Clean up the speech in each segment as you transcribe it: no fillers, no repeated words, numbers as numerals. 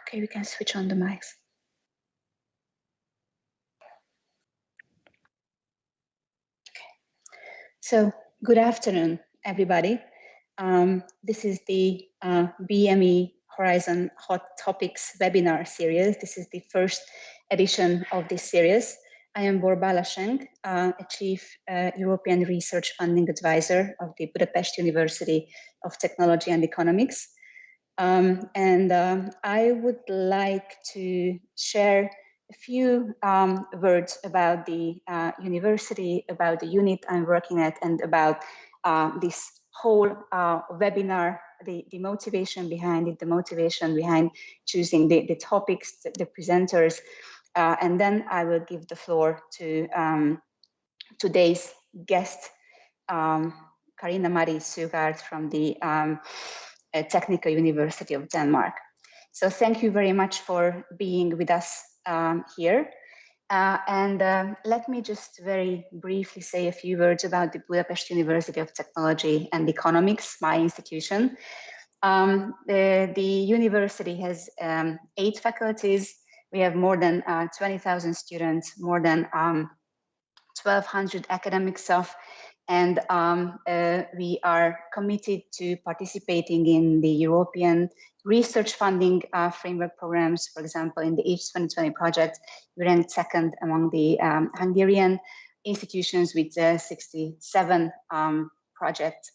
Okay, we can switch on the mics. Okay. So, good afternoon, everybody. This is the BME Horizon Hot Topics webinar series. This is the first edition of this series. I am Borbála Schenk, a Chief European Research Funding Advisor of the Budapest University of Technology and Economics. I would like to share a few words about the university, about the unit I'm working at, and about this whole webinar, the motivation behind it, the motivation behind choosing the topics, the presenters, and then I will give the floor to today's guest, Karina Søgaard from the Technical University of Denmark. So thank you very much for being with us here. Let me just very briefly say a few words about the Budapest University of Technology and Economics, my institution. The university has 8 faculties. We have more than 20,000 students, more than 1,200 academic staff, and we are committed to participating in the European research funding framework programs. For example, in the EACH 2020 project, we ranked second among the Hungarian institutions with 67 projects.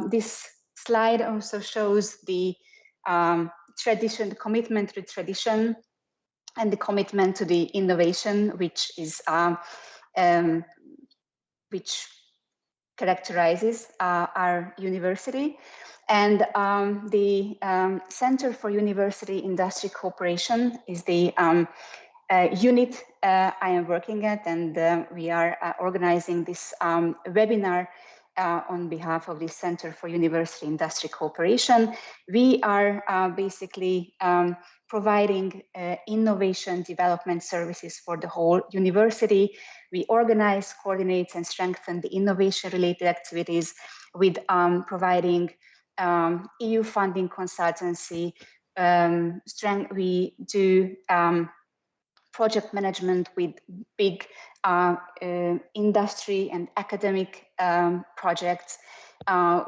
This slide also shows the tradition, the commitment to tradition, and the commitment to the innovation, which is which characterizes our university. And the Center for University Industry Cooperation is the unit I am working at, and we are organizing this webinar on behalf of the Center for University Industry Cooperation. We are basically providing innovation development services for the whole university. We organize, coordinate, and strengthen the innovation-related activities with providing EU funding consultancy. We do project management with big industry and academic projects.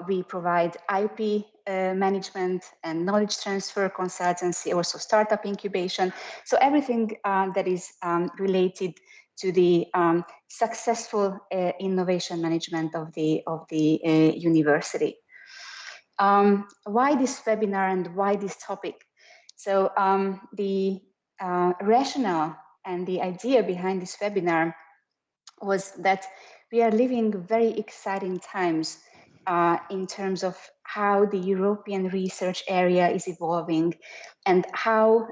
We provide IP management and knowledge transfer consultancy, also startup incubation. So everything that is related to the successful innovation management of the university. Why this webinar and why this topic? So the rationale and the idea behind this webinar was that we are living very exciting times in terms of how the European research area is evolving and how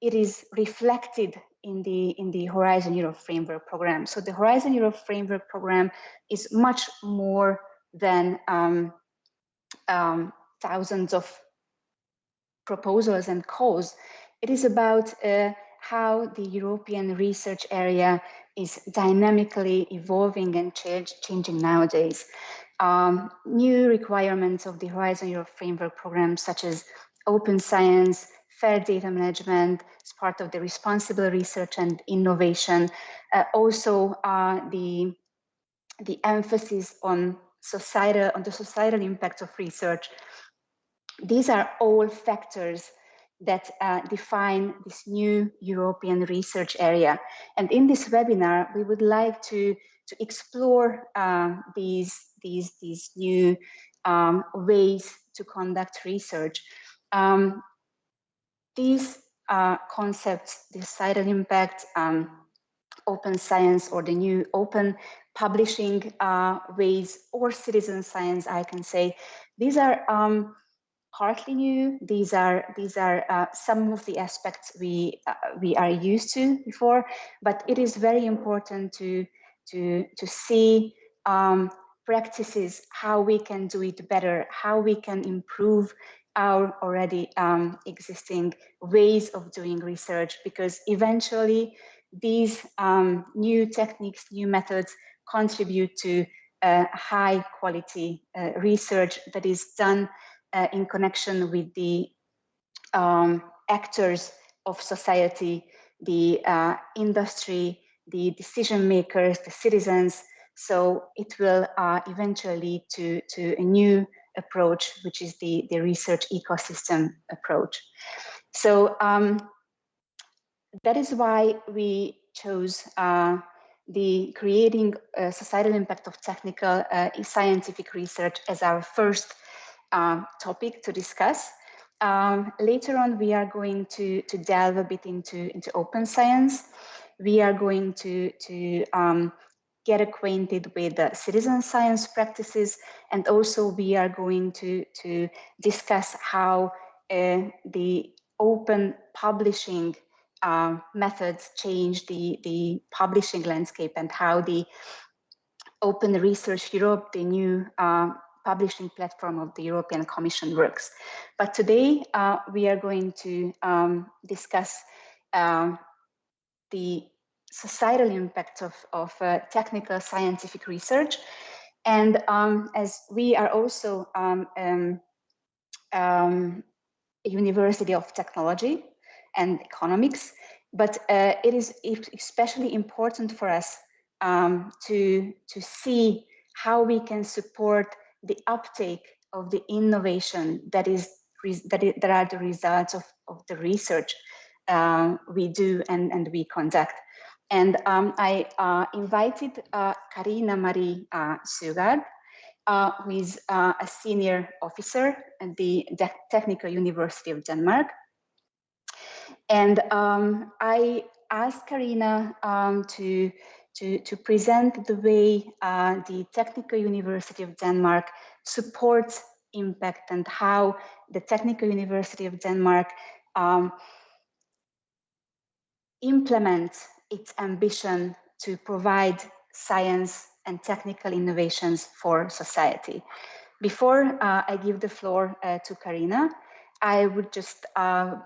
it is reflected in the Horizon Europe Framework Program. So the Horizon Europe Framework Program is much more than thousands of proposals and calls. It is about how the European research area is dynamically evolving and changing nowadays. New requirements of the Horizon Europe Framework Program, such as open science, fair data management, as part of the responsible research and innovation. Also, the emphasis on the societal impact of research. These are all factors that define this new European research area. And in this webinar, we would like to explore these new ways to conduct research. These concepts, the societal impact, open science, or the new open publishing ways, or citizen science, I can say, these are partly new. These are some of the aspects we are used to before, but it is very important to see practices, how we can do it better, how we can improve our already existing ways of doing research, because eventually these new techniques, new methods contribute to high quality research that is done in connection with the actors of society, the industry, the decision makers, the citizens. So it will eventually lead to a new approach, which is the research ecosystem approach. So that is why we chose the creating societal impact of technical scientific research as our first topic to discuss. Later on, we are going to delve a bit into open science. We are going to get acquainted with the citizen science practices, and also we are going to discuss how the open publishing methods change the publishing landscape, and how the Open Research Europe, the new publishing platform of the European Commission, works. But today we are going to discuss the societal impact of technical scientific research. And as we are also a university of technology and economics, but it is especially important for us to see how we can support the uptake of the innovation that are the results of the research we do and we conduct. And I invited Karina Marie Søgaard, who is a senior officer at the Technical University of Denmark. And I asked Karina to present the way the Technical University of Denmark supports impact, and how the Technical University of Denmark implements its ambition to provide science and technical innovations for society. Before I give the floor to Karina, I would just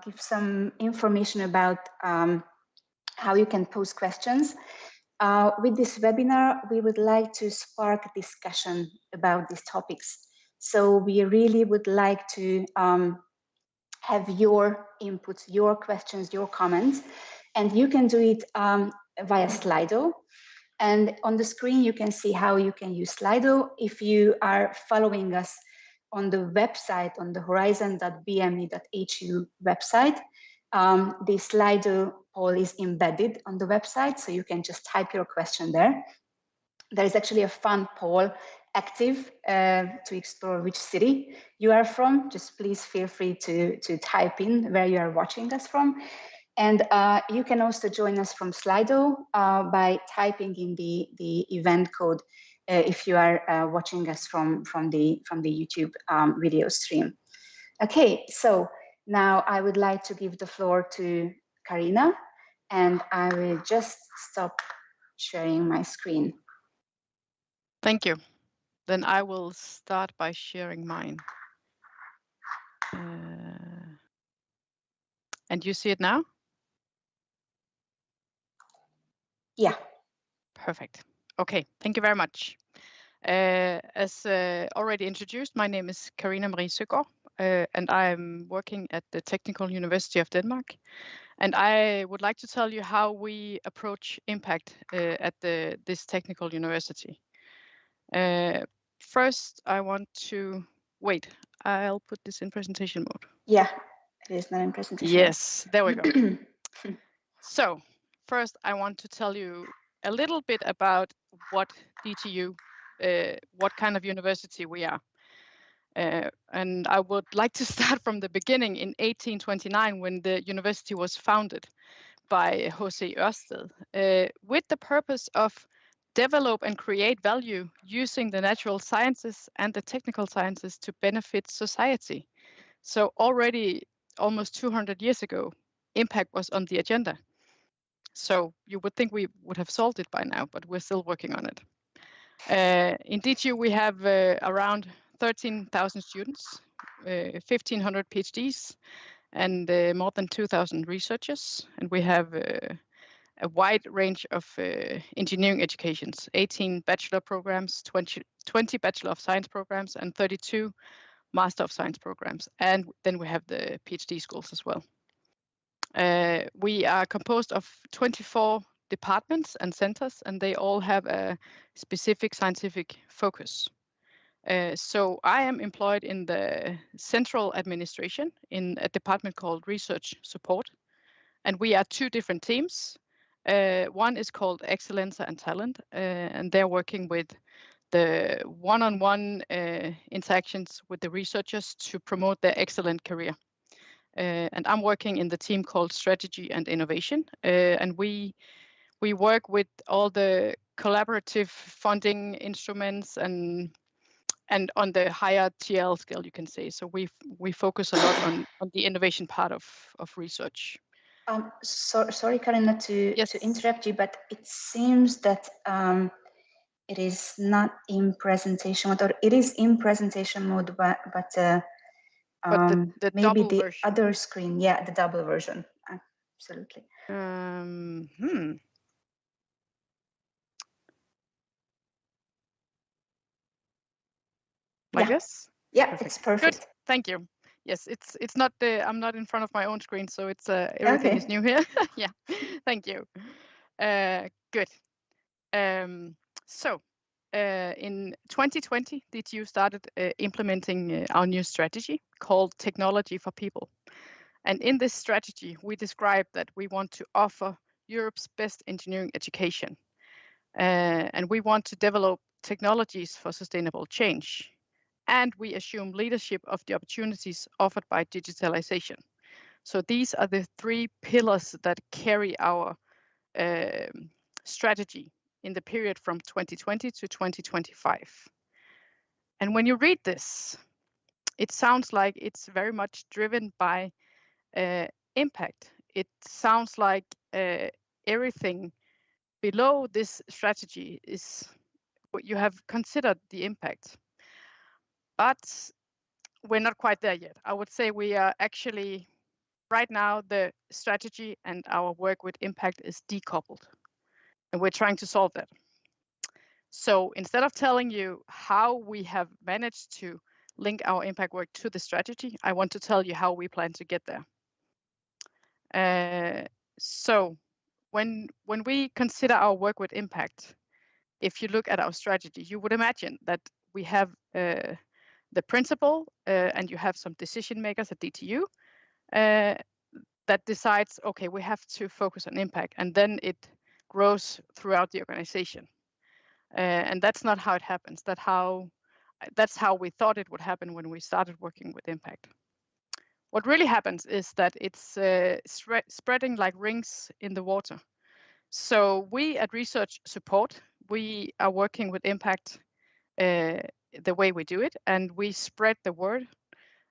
give some information about how you can pose questions. With this webinar, we would like to spark discussion about these topics. So we really would like to have your inputs, your questions, your comments, and you can do it via Slido. And on the screen, you can see how you can use Slido. If you are following us on the website, on the horizon.bme.hu website, the Slido poll is embedded on the website, so you can just type your question there. There is actually a fun poll active to explore which city you are from. Just please feel free to type in where you are watching us from. And you can also join us from Slido by typing in the event code if you are watching us from the YouTube video stream. Okay, so now I would like to give the floor to Karina, and I will just stop sharing my screen. Thank you. Then I will start by sharing mine. And you see it now? Yeah. Perfect. Okay, thank you very much. As already introduced, my name is Karina Marie Søgaard, and I'm working at the Technical University of Denmark. And I would like to tell you how we approach impact at this technical university. First, I want to wait. I'll put this in presentation mode. Yeah, it is not in presentation. Yes, there we go. So first, I want to tell you a little bit about what DTU, what kind of university we are. And I would like to start from the beginning in 1829, when the university was founded by H.C. Ørsted, with the purpose of develop and create value using the natural sciences and the technical sciences to benefit society. So already almost 200 years ago, impact was on the agenda. So you would think we would have solved it by now, but we're still working on it. In DTU, we have around 13,000 students, 1,500 PhDs, and more than 2,000 researchers. And we have a wide range of engineering educations, 18 bachelor programs, 20 Bachelor of Science programs, and 32 Master of Science programs. And then we have the PhD schools as well. We are composed of 24 departments and centers, and they all have a specific scientific focus. So I am employed in the central administration in a department called Research Support, and we are two different teams. One is called Excellence and Talent, and they're working with the one-on-one interactions with the researchers to promote their excellent career. And I'm working in the team called Strategy and Innovation, and we work with all the collaborative funding instruments and on the higher TL scale, you can say. So we focus a lot on the innovation part of research. Sorry, Karina, to interrupt you, but it seems that it is not in presentation mode, or it is in presentation mode, but maybe the version. Other screen, yeah, the double version, absolutely. Like this? Yeah, perfect. It's perfect. Good. Thank you. Yes, it's not the, I'm not in front of my own screen, so it's everything is new here. Yeah, thank you. Good. So in 2020, DTU started implementing our new strategy called Technology for People. And in this strategy, we describe that we want to offer Europe's best engineering education. And we want to develop technologies for sustainable change. And we assume leadership of the opportunities offered by digitalization. So these are the three pillars that carry our strategy in the period from 2020 to 2025. And when you read this, it sounds like it's very much driven by impact. It sounds like everything below this strategy is what you have considered the impact. But we're not quite there yet. I would say we are actually, right now, the strategy and our work with impact is decoupled. And we're trying to solve that. So instead of telling you how we have managed to link our impact work to the strategy, I want to tell you how we plan to get there. So when we consider our work with impact, if you look at our strategy, you would imagine that we have the principal and you have some decision makers at DTU that decides, okay, we have to focus on impact, and then it grows throughout the organization. And that's not how it happens. That's how we thought it would happen when we started working with impact. What really happens is that it's spreading like rings in the water. So we at Research Support, we are working with impact the way we do it, and we spread the word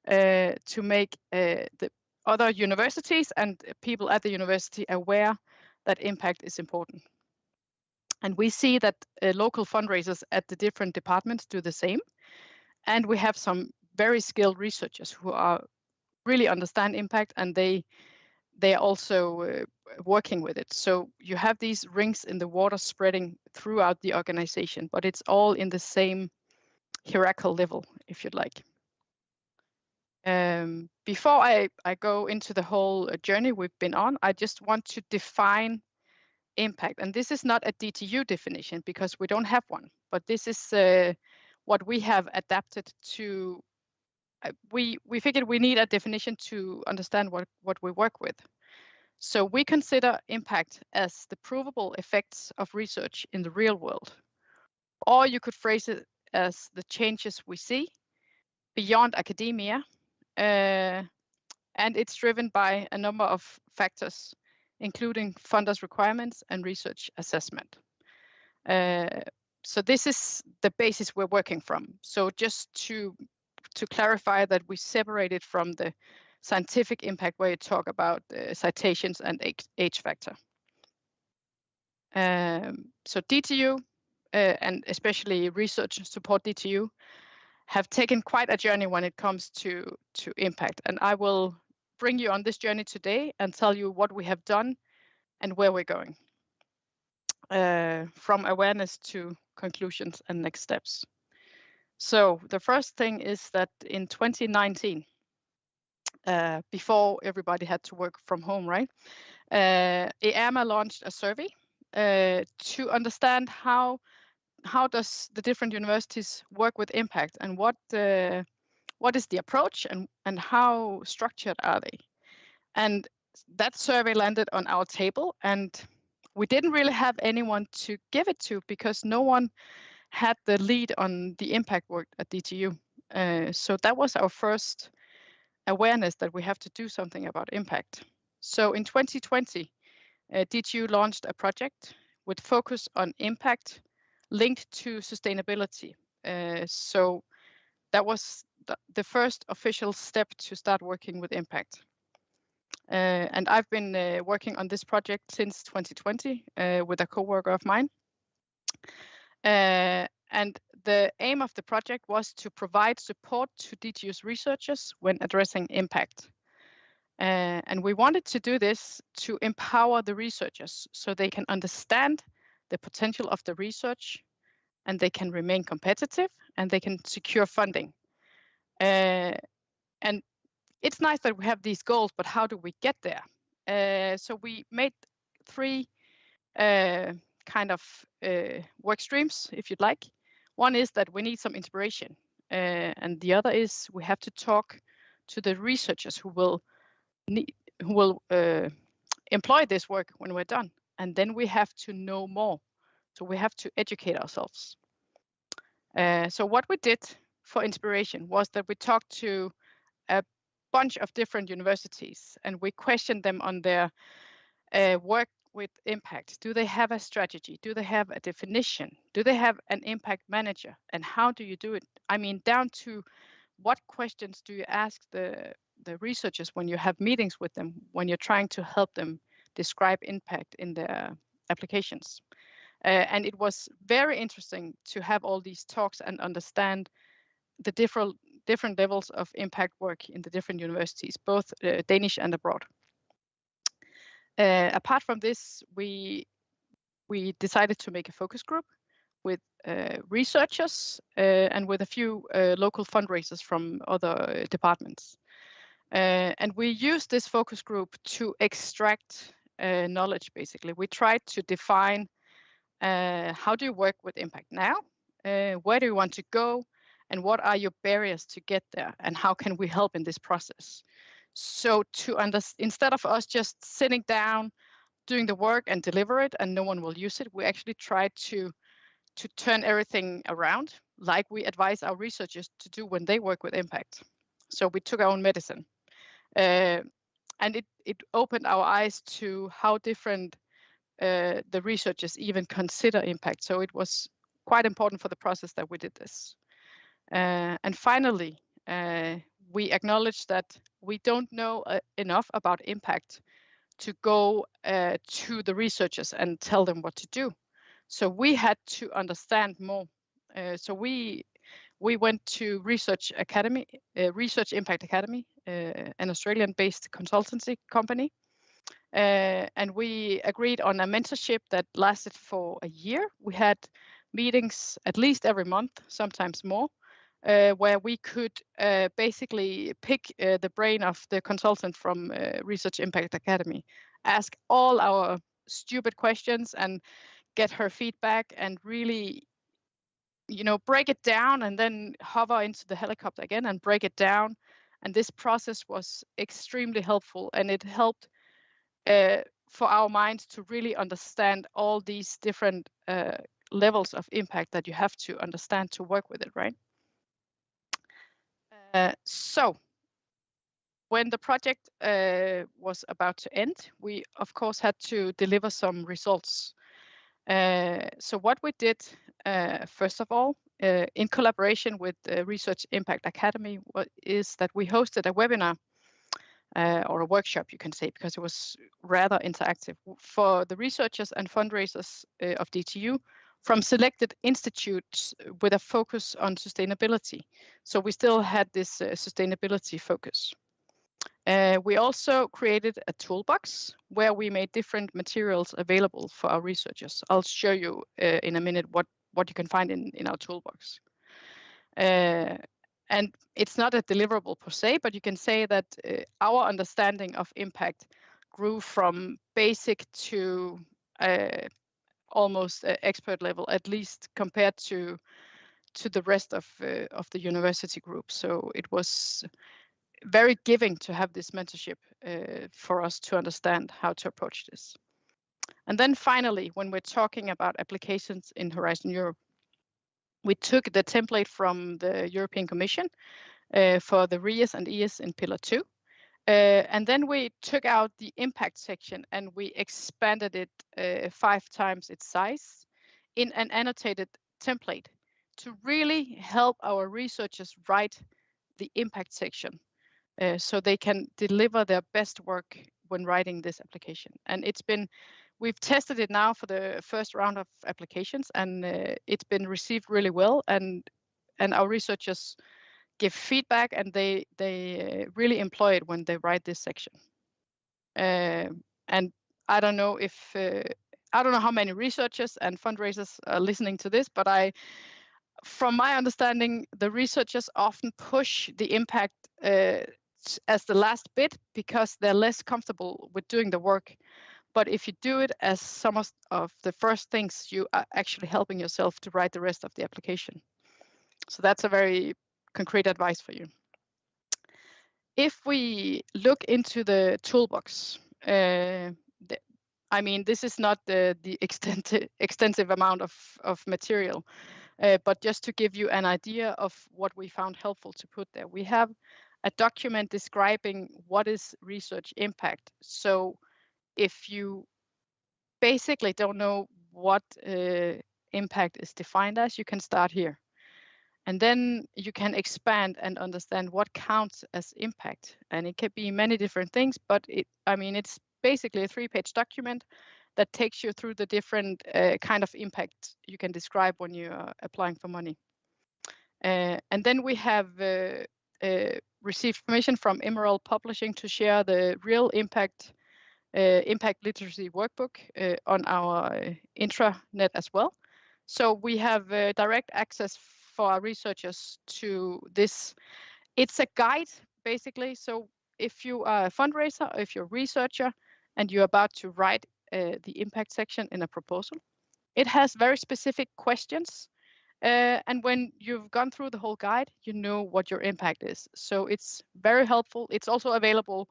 to make the other universities and people at the university aware that impact is important. And we see that local fundraisers at the different departments do the same. And we have some very skilled researchers who are really understand impact, and they are also working with it. So you have these rings in the water spreading throughout the organization, but it's all in the same hierarchical level, if you'd like. Before I go into the whole journey we've been on, I just want to define impact. And this is not a DTU definition because we don't have one, but this is what we have adapted to. We figured we need a definition to understand what we work with. So we consider impact as the provable effects of research in the real world. Or you could phrase it as the changes we see beyond academia. And it's driven by a number of factors, including funders' requirements and research assessment. So this is the basis we're working from. So just to clarify that we separate it from the scientific impact where you talk about citations and age factor. So DTU, and especially Research Support DTU, have taken quite a journey when it comes to impact. And I will bring you on this journey today and tell you what we have done and where we're going, from awareness to conclusions and next steps. So the first thing is that in 2019, before everybody had to work from home, right? EAMA launched a survey to understand how does the different universities work with impact, and what is the approach, and how structured are they? And that survey landed on our table, and we didn't really have anyone to give it to because no one had the lead on the impact work at DTU. So that was our first awareness that we have to do something about impact. So in 2020, DTU launched a project with focus on impact linked to sustainability. So that was the first official step to start working with impact. And I've been working on this project since 2020 with a coworker of mine. And the aim of the project was to provide support to DTU's researchers when addressing impact. And we wanted to do this to empower the researchers so they can understand the potential of the research, and they can remain competitive, and they can secure funding. And it's nice that we have these goals, but how do we get there? So we made 3 kind of work streams, if you'd like. One is that we need some inspiration, and the other is we have to talk to the researchers who will employ this work when we're done, and then we have to know more. So we have to educate ourselves. So what we did for inspiration was that we talked to a bunch of different universities, and we questioned them on their work with impact. Do they have a strategy? Do they have a definition? Do they have an impact manager? And how do you do it? I mean, down to what questions do you ask the researchers when you have meetings with them, when you're trying to help them describe impact in their applications? And it was very interesting to have all these talks and understand the different levels of impact work in the different universities, both Danish and abroad. Apart from this, we decided to make a focus group with researchers and with a few local fundraisers from other departments. And we used this focus group to extract knowledge, basically. We tried to define how do you work with impact now? Where do you want to go? And what are your barriers to get there? And how can we help in this process? So instead of us just sitting down, doing the work and deliver it, and no one will use it, we actually try to turn everything around, like we advise our researchers to do when they work with impact. So we took our own medicine. And it opened our eyes to how different the researchers even consider impact. So it was quite important for the process that we did this. And finally, we acknowledge that we don't know enough about impact to go to the researchers and tell them what to do. So we had to understand more. So we went to Research Impact Academy, an Australian-based consultancy company. And we agreed on a mentorship that lasted for a year. We had meetings at least every month, sometimes more, where we could basically pick the brain of the consultant from Research Impact Academy, ask all our stupid questions and get her feedback, and really, break it down, and then hover into the helicopter again and break it down. And this process was extremely helpful, and it helped for our minds to really understand all these different levels of impact that you have to understand to work with it, right? So when the project was about to end, we of course had to deliver some results. So what we did, first of all, in collaboration with the Research Impact Academy, is that we hosted a webinar or a workshop, you can say, because it was rather interactive, for the researchers and fundraisers of DTU from selected institutes with a focus on sustainability. So we still had this sustainability focus. We also created a toolbox where we made different materials available for our researchers. I'll show you in a minute what you can find in our toolbox. And it's not a deliverable per se, but you can say that our understanding of impact grew from basic to almost expert level, at least compared to the rest of the university group. So it was very giving to have this mentorship for us to understand how to approach this. And then finally, when we're talking about applications in Horizon Europe, we took the template from the European Commission for the RIAS and EAS in Pillar 2. And then we took out the impact section and we expanded it 5 times its size in an annotated template to really help our researchers write the impact section so they can deliver their best work when writing this application. And we've tested it now for the first round of applications, and it's been received really well. And our researchers give feedback, and they really employ it when they write this section. And I don't know if I don't know how many researchers and fundraisers are listening to this, but from my understanding, the researchers often push the impact as the last bit because they're less comfortable with doing the work. But if you do it as some of the first things, you are actually helping yourself to write the rest of the application. So that's a very concrete advice for you. If we look into the toolbox, I mean, this is not the extensive amount of material, but just to give you an idea of what we found helpful to put there. We have a document describing what is research impact. So if you basically don't know what impact is defined as, you can start here. And then you can expand and understand what counts as impact. And it can be many different things, but it's basically a 3-page document that takes you through the different kind of impact you can describe when you are applying for money. And then we have received permission from Emerald Publishing to share the real impact literacy workbook on our intranet as well. So we have direct access for our researchers to this. It's a guide, basically. So if you are a fundraiser, or if you're a researcher, and you're about to write the impact section in a proposal, it has very specific questions. And when you've gone through the whole guide, you know what your impact is. So it's very helpful. It's also available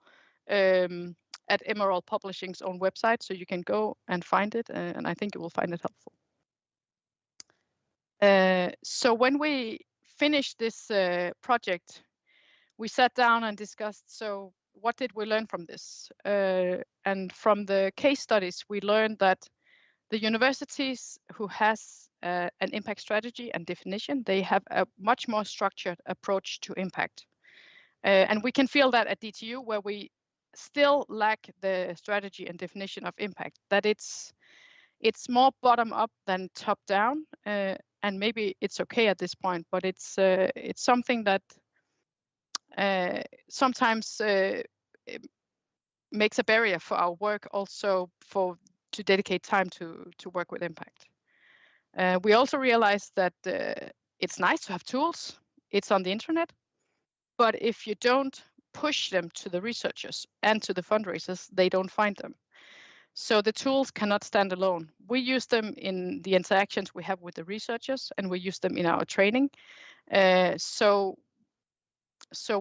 at Emerald Publishing's own website, so you can go and find it, and I think you will find it helpful. So when we finished this project, we sat down and discussed, so what did we learn from this? And from the case studies, we learned that the universities who has an impact strategy and definition, they have a much more structured approach to impact. And we can feel that at DTU, where we still lack the strategy and definition of impact, that it's more bottom up than top down. And maybe it's okay at this point, but it's something that sometimes makes a barrier for our work, also to dedicate time to work with impact. We also realized that it's nice to have tools. It's on the internet, but if you don't push them to the researchers and to the fundraisers, they don't find them. So the tools cannot stand alone. We use them in the interactions we have with the researchers, and we use them in our training. So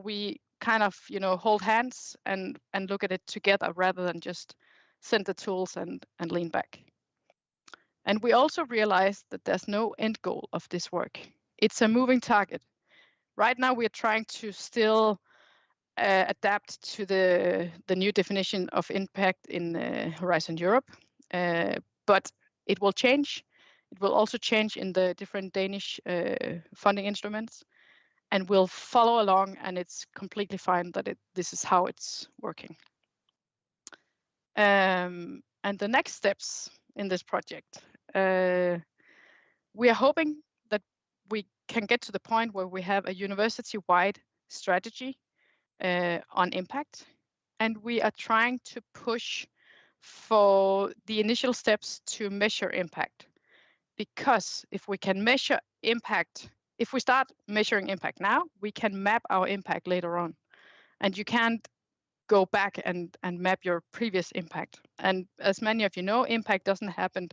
we kind of, hold hands and look at it together rather than just send the tools and lean back. And we also realized that there's no end goal of this work. It's a moving target. Right now, we're trying to still adapt to the new definition of impact in Horizon Europe, but it will change. It will also change in the different Danish funding instruments, and we'll follow along, and it's completely fine that this is how it's working. And the next steps in this project, we are hoping that we can get to the point where we have a university-wide strategy on impact, and we are trying to push for the initial steps to measure impact, because if we can measure impact if we start measuring impact now, we can map our impact later on. And you can't go back and map your previous impact. And as many of you know, impact doesn't happen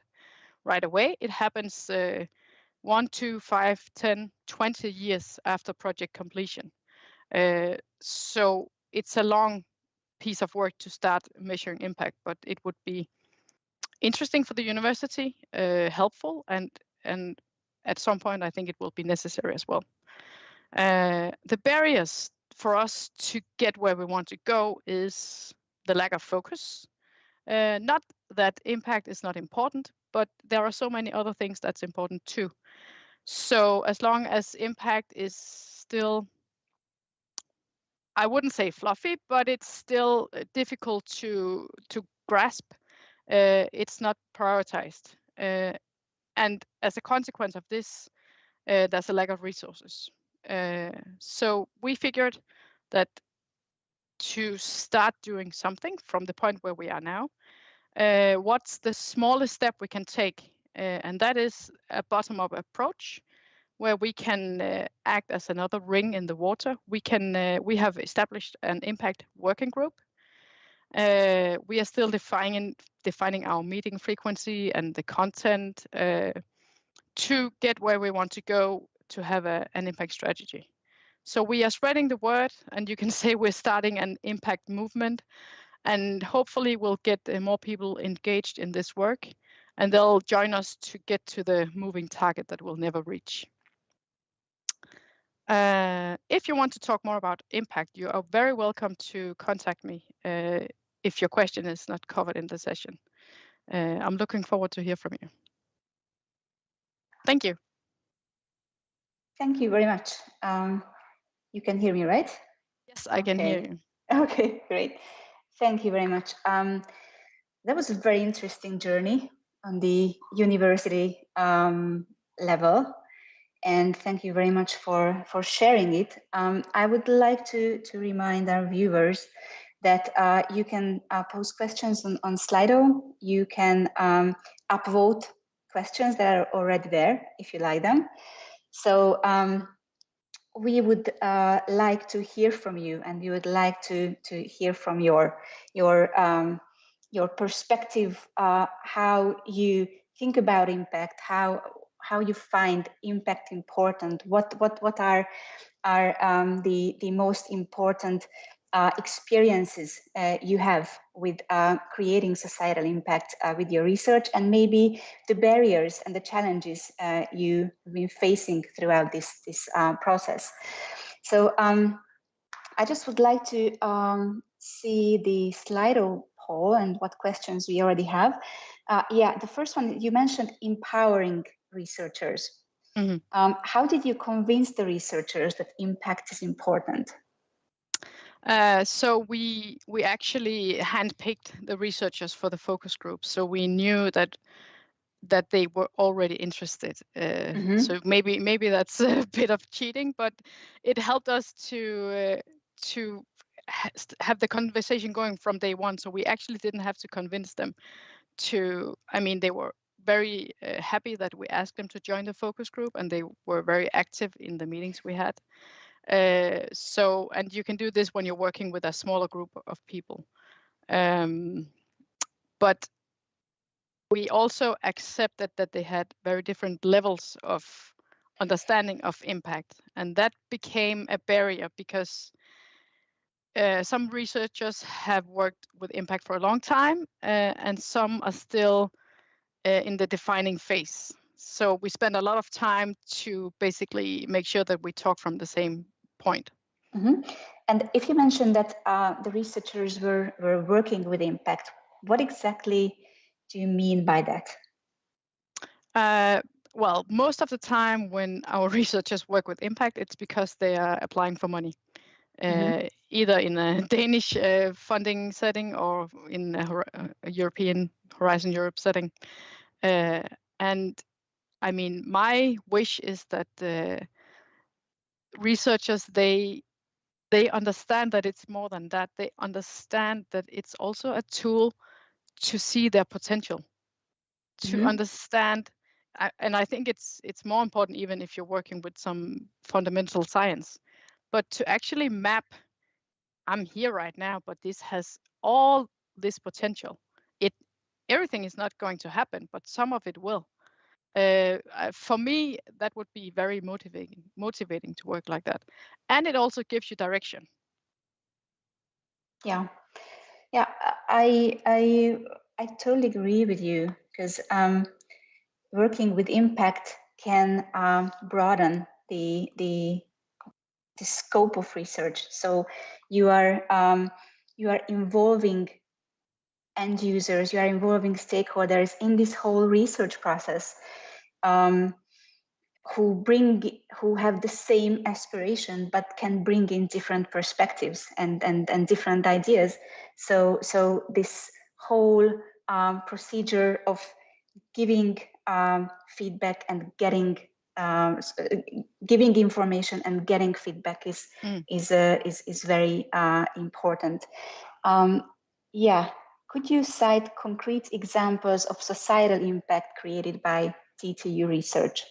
right away. It happens 1, 2, 5, 10, 20 years after project completion. So it's a long piece of work to start measuring impact, but it would be interesting for the university, helpful, and at some point I think it will be necessary as well. The barriers for us to get where we want to go is the lack of focus. Not that impact is not important, but there are so many other things that's important too. So as long as impact is still, I wouldn't say fluffy, but it's still difficult to grasp, it's not prioritized. And as a consequence of this, there's a lack of resources. So we figured that to start doing something from the point where we are now, what's the smallest step we can take? And that is a bottom-up approach where we can act as another ring in the water. We have established an impact working group. We are still defining our meeting frequency and the content to get where we want to go to have an impact strategy. So we are spreading the word, and you can say we're starting an impact movement, and hopefully we'll get more people engaged in this work, and they'll join us to get to the moving target that we'll never reach. If you want to talk more about impact, you are very welcome to contact me if your question is not covered in the session. I'm looking forward to hear from you. Thank you. Thank you very much. You can hear me, right? Yes, I can hear you. Okay, great. Thank you very much. That was a very interesting journey on the university level. And thank you very much for sharing it. I would like to remind our viewers that you can post questions on Slido. You can upvote questions that are already there if you like them. So we would like to hear from you, and we would like to hear from your perspective, how you think about impact, how you find impact important, what are the most important experiences you have with creating societal impact with your research, and maybe the barriers and the challenges you've been facing throughout this process. So I just would like to see the Slido poll and what questions we already have. Yeah, the first one, you mentioned empowering researchers. Mm-hmm. How did you convince the researchers that impact is important? So we actually handpicked the researchers for the focus group. So we knew that they were already interested. Mm-hmm. So maybe that's a bit of cheating, but it helped us to have the conversation going from day one. So we actually didn't have to convince them to. I mean, they were very happy that we asked them to join the focus group, and they were very active in the meetings we had. So, and you can do this when you're working with a smaller group of people. But we also accepted that they had very different levels of understanding of impact. And that became a barrier because some researchers have worked with impact for a long time, and some are still in the defining phase. So we spend a lot of time to basically make sure that we talk from the same point. Mm-hmm. And if you mentioned that the researchers were working with impact, what exactly do you mean by that? Well, most of the time when our researchers work with impact, it's because they are applying for money, mm-hmm. either in a Danish funding setting or in a European Horizon Europe setting. And I mean, my wish is that the researchers, they understand that it's more than that. They understand that it's also a tool to see their potential, to mm-hmm. understand and I think it's more important even if you're working with some fundamental science, but to actually map, I'm here right now, but this has all this potential. Everything is not going to happen, but some of it will. For me, that would be very motivating to work like that, and it also gives you direction. Yeah, I totally agree with you, because working with impact can broaden the scope of research. So you are involving end users, you are involving stakeholders in this whole research process, who have the same aspiration but can bring in different perspectives and different ideas. So this whole procedure of giving feedback and getting giving information and getting feedback is very important. Yeah, could you cite concrete examples of societal impact created by DTU research?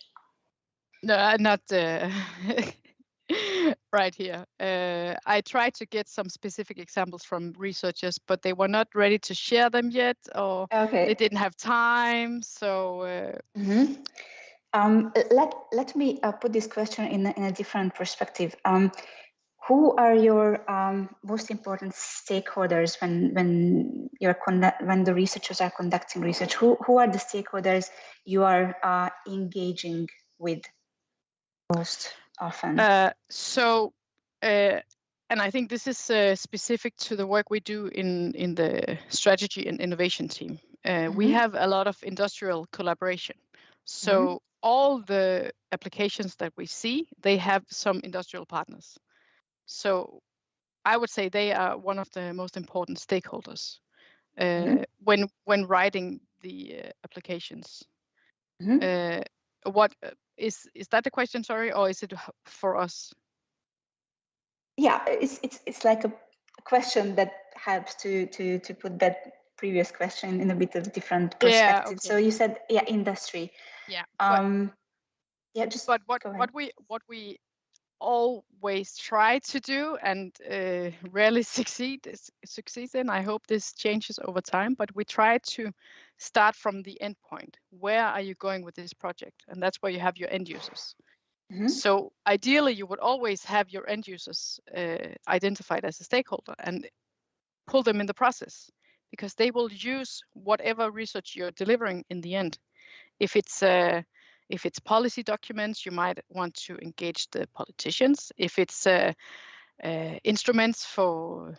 No, not right here. I tried to get some specific examples from researchers, but they were not ready to share them yet, or they didn't have time. So let me put this question in a different perspective. Who are your most important stakeholders when the researchers are conducting research? Who are the stakeholders you are engaging with most often? And I think this is specific to the work we do in the strategy and innovation team. We have a lot of industrial collaboration. So all the applications that we see, they have some industrial partners. So I would say they are one of the most important stakeholders when writing the applications. What is that the question? Sorry, or is it for us? Yeah, it's like a question that helps to put that previous question in a bit of different perspective. Yeah, okay. So you said industry. Yeah. What we always try to do and rarely succeed in. I hope this changes over time, but we try to start from the end point. Where are you going with this project? And that's where you have your end users. So ideally, you would always have your end users identified as a stakeholder and pull them in the process, because they will use whatever research you're delivering in the end. If it's policy documents, you might want to engage the politicians. If it's instruments for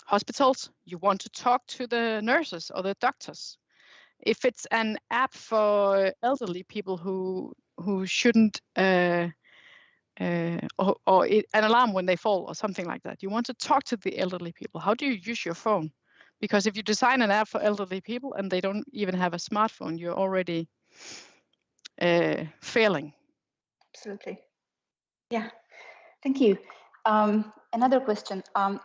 hospitals, you want to talk to the nurses or the doctors. If it's an app for elderly people who shouldn't, or an alarm when they fall or something like that, you want to talk to the elderly people. How do you use your phone? Because if you design an app for elderly people and they don't even have a smartphone, you're already failing. Absolutely. Yeah, thank you. Another question.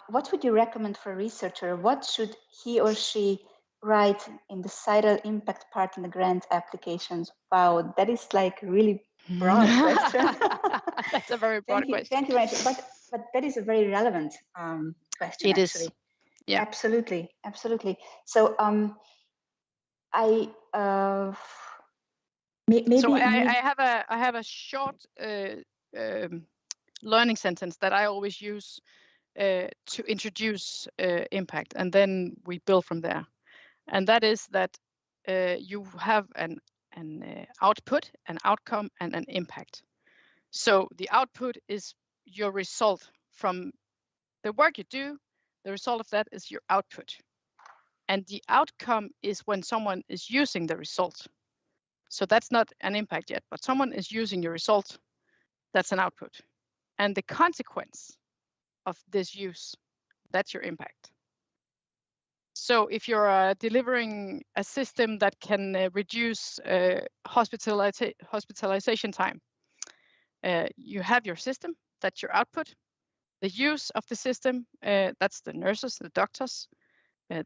What would you recommend for a researcher? What should he or she write in the societal impact part in the grant applications? Wow, that is like a really broad question. That's a very broad question. Thank you very much. But that is a very relevant question. It actually. is. Yeah. Absolutely. So maybe I have a short learning sentence that I always use to introduce impact, and then we build from there. And that is that you have an output, an outcome, and an impact. So the output is your result from the work you do. The result of that is your output. And the outcome is when someone is using the result. So that's not an impact yet, but someone is using your result. That's an output. And the consequence of this use, that's your impact. So if you're delivering a system that can reduce hospitalization time, you have your system, that's your output. The use of the system, that's the nurses, the doctors,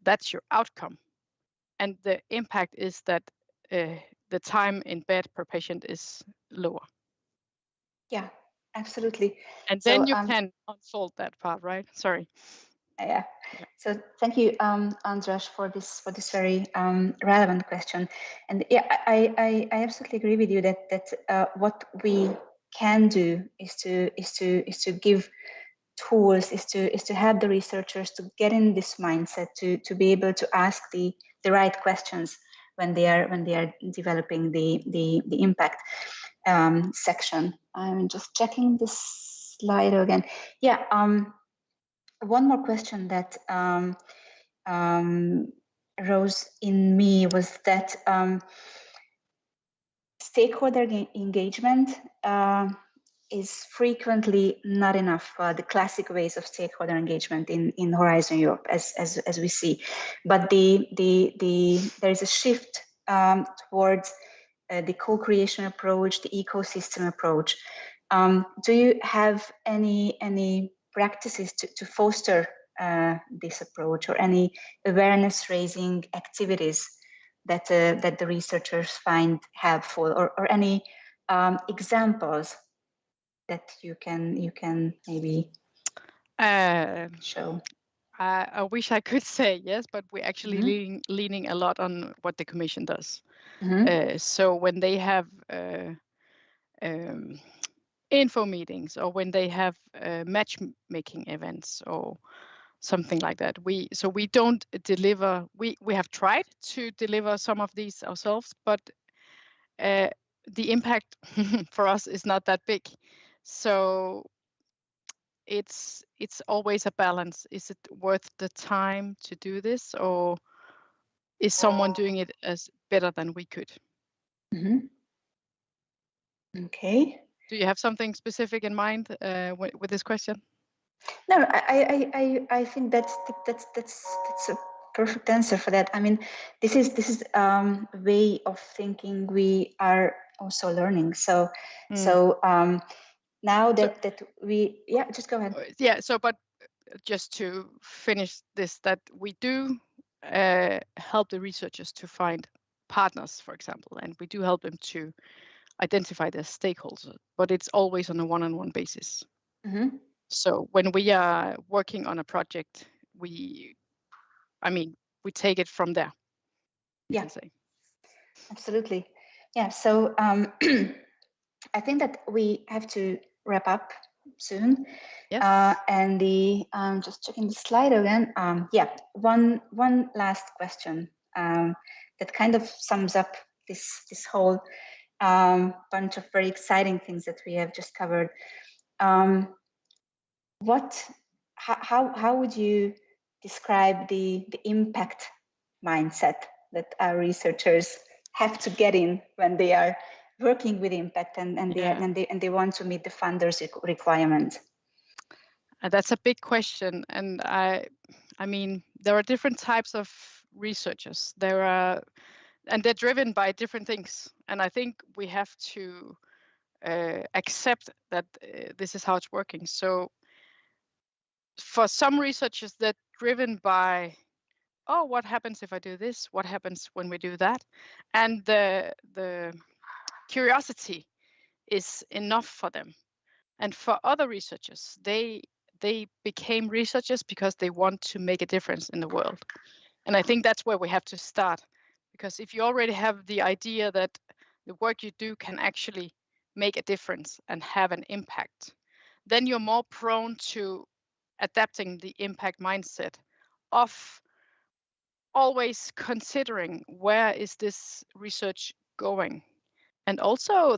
that's your outcome. And the impact is that the time in bed per patient is lower. Yeah, absolutely. And then you can unfold that part, right? Sorry. Yeah. So thank you, Andras, for this very relevant question. And yeah, I absolutely agree with you that what we can do is to give tools, is to help the researchers to get in this mindset, to be able to ask the right questions when they are developing the impact section. I'm just checking this slide again. Yeah. One more question that rose in me was that stakeholder engagement is frequently not enough. The classic ways of stakeholder engagement in Horizon Europe, as we see, but there is a shift towards the co-creation approach, the ecosystem approach. Do you have any practices to foster this approach, or any awareness-raising activities that the researchers find helpful, or any examples that you can maybe show? I wish I could say yes, but we're actually leaning a lot on what the Commission does. So when they have info meetings, or when they have matchmaking events or something like that, we don't deliver. We have tried to deliver some of these ourselves, but the impact for us is not that big. So it's always a balance. Is it worth the time to do this, or is someone doing it as better than we could? Okay. Do you have something specific in mind with this question? No, I think that's a perfect answer for that. I mean, this is a way of thinking we are also learning. So now that we just go ahead. Yeah. So, but just to finish this, that we do help the researchers to find partners, for example, and we do help them to identify their stakeholders, but it's always on a one-on-one basis. So when we are working on a project, we take it from there. You can say. Absolutely. Yeah. So I think that we have to wrap up soon. Yes. And just checking the slide again. One last question that kind of sums up this whole bunch of very exciting things that we have just covered. How would you describe the impact mindset that our researchers have to get in when they are working with impact and they want to meet the funders' requirements? That's a big question, and I mean, there are different types of researchers. And they're driven by different things, and I think we have to accept that this is how it's working. So for some researchers, they're driven by, oh, what happens if I do this? What happens when we do that? And the curiosity is enough for them. And for other researchers, they became researchers because they want to make a difference in the world. And I think that's where we have to start, because if you already have the idea that the work you do can actually make a difference and have an impact, then you're more prone to adapting the impact mindset of always considering where is this research going, and also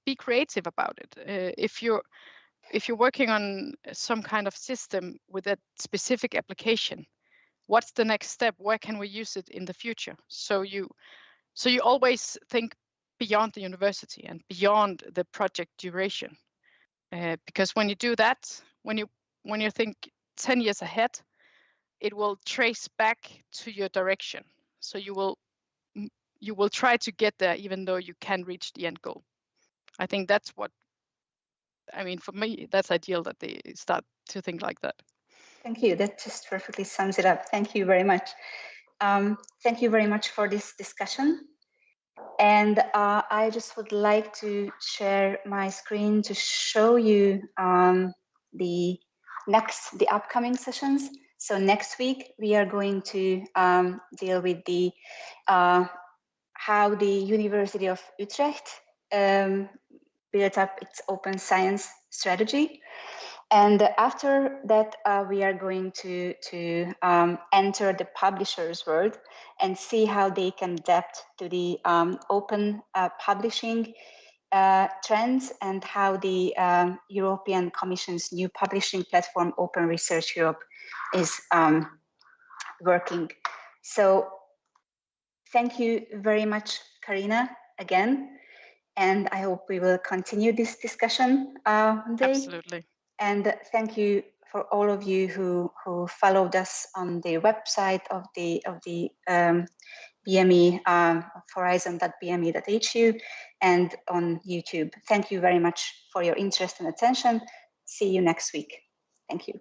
be creative about it. If you're working on some kind of system with a specific application, what's the next step? Where can we use it in the future? So you always think beyond the university and beyond the project duration, because when you do that, when you think 10 years ahead, it will trace back to your direction. So you will try to get there even though you can reach the end goal. I think that's what, I mean, for me, that's ideal that they start to think like that. Thank you. That just perfectly sums it up. Thank you very much. Thank you very much for this discussion. And I just would like to share my screen to show you the upcoming sessions. So next week we are going to deal with the how the University of Utrecht built up its open science strategy. And after that, we are going to enter the publishers' world and see how they can adapt to the open publishing trends and how the European Commission's new publishing platform, Open Research Europe, is working. So thank you very much, Karina, again. And I hope we will continue this discussion today. Absolutely. And thank you for all of you who followed us on the website of the BME Horizon.bme.hu and on YouTube. Thank you very much for your interest and attention. See you next week. Thank you.